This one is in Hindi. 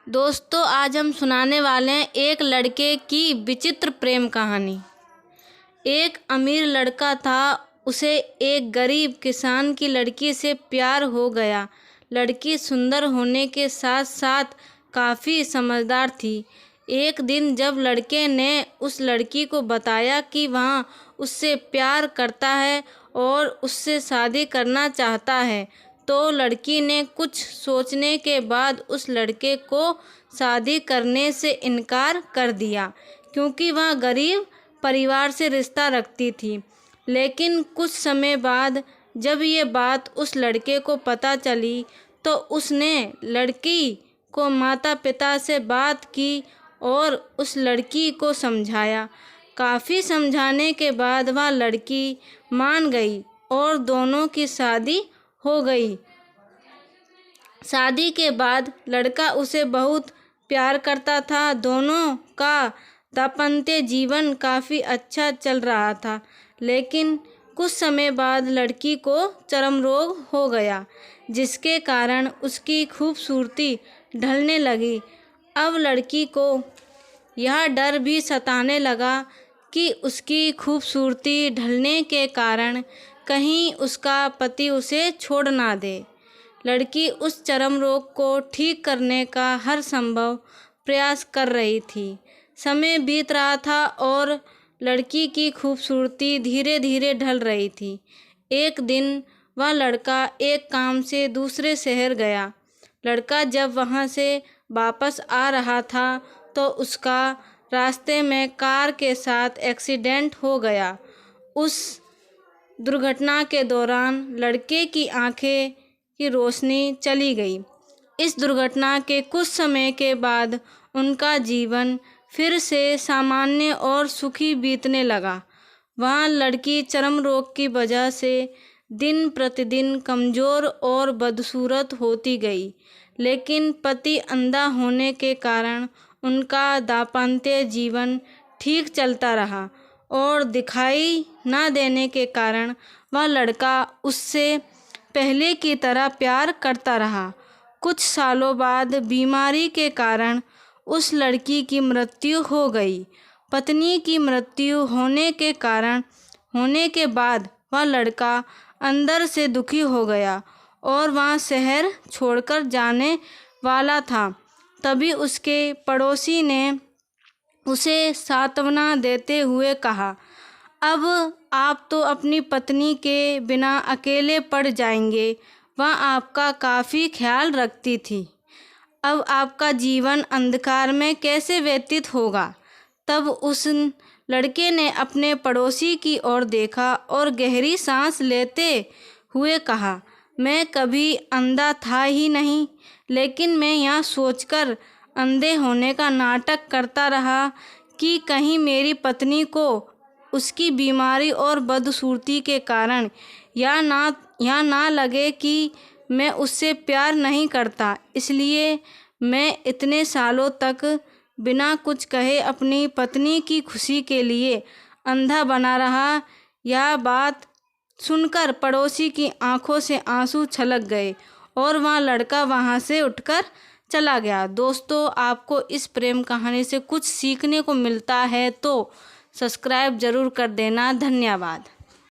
दोस्तों, आज हम सुनाने वाले हैं एक लड़के की विचित्र प्रेम कहानी। एक अमीर लड़का था, उसे एक गरीब किसान की लड़की से प्यार हो गया। लड़की सुंदर होने के साथ साथ काफ़ी समझदार थी। एक दिन जब लड़के ने उस लड़की को बताया कि वह उससे प्यार करता है और उससे शादी करना चाहता है, तो लड़की ने कुछ सोचने के बाद उस लड़के को शादी करने से इनकार कर दिया, क्योंकि वह गरीब परिवार से रिश्ता रखती थी। लेकिन कुछ समय बाद जब ये बात उस लड़के को पता चली, तो उसने लड़की को माता पिता से बात की और उस लड़की को समझाया। काफ़ी समझाने के बाद वह लड़की मान गई और दोनों की शादी हो गई। शादी के बाद लड़का उसे बहुत प्यार करता था। दोनों का दाम्पत्य जीवन काफ़ी अच्छा चल रहा था। लेकिन कुछ समय बाद लड़की को चर्म रोग हो गया, जिसके कारण उसकी खूबसूरती ढलने लगी। अब लड़की को यह डर भी सताने लगा कि उसकी खूबसूरती ढलने के कारण कहीं उसका पति उसे छोड़ ना दे। लड़की उस चर्म रोग को ठीक करने का हर संभव प्रयास कर रही थी। समय बीत रहा था और लड़की की खूबसूरती धीरे धीरे ढल रही थी। एक दिन वह लड़का एक काम से दूसरे शहर गया। लड़का जब वहां से वापस आ रहा था, तो उसका रास्ते में कार के साथ एक्सीडेंट हो गया। उस दुर्घटना के दौरान लड़के की आंखें की रोशनी चली गई। इस दुर्घटना के कुछ समय के बाद उनका जीवन फिर से सामान्य और सुखी बीतने लगा। वहाँ लड़की चर्म रोग की वजह से दिन प्रतिदिन कमज़ोर और बदसूरत होती गई, लेकिन पति अंधा होने के कारण उनका दाम्पत्य जीवन ठीक चलता रहा और दिखाई न देने के कारण वह लड़का उससे पहले की तरह प्यार करता रहा। कुछ सालों बाद बीमारी के कारण उस लड़की की मृत्यु हो गई। पत्नी की मृत्यु होने के बाद वह लड़का अंदर से दुखी हो गया और वह शहर छोड़कर जाने वाला था। तभी उसके पड़ोसी ने उसे सांत्वना देते हुए कहा, अब आप तो अपनी पत्नी के बिना अकेले पड़ जाएंगे। वह आपका काफ़ी ख्याल रखती थी। अब आपका जीवन अंधकार में कैसे व्यतीत होगा। तब उस लड़के ने अपने पड़ोसी की ओर देखा और गहरी सांस लेते हुए कहा, मैं कभी अंधा था ही नहीं, लेकिन मैं यह सोचकर अंधे होने का नाटक करता रहा कि कहीं मेरी पत्नी को उसकी बीमारी और बदसूरती के कारण या ना लगे कि मैं उससे प्यार नहीं करता। इसलिए मैं इतने सालों तक बिना कुछ कहे अपनी पत्नी की खुशी के लिए अंधा बना रहा। यह बात सुनकर पड़ोसी की आंखों से आंसू छलक गए और वह लड़का वहां से उठकर चला गया। दोस्तों, आपको इस प्रेम कहानी से कुछ सीखने को मिलता है तो सब्सक्राइब ज़रूर कर देना। धन्यवाद।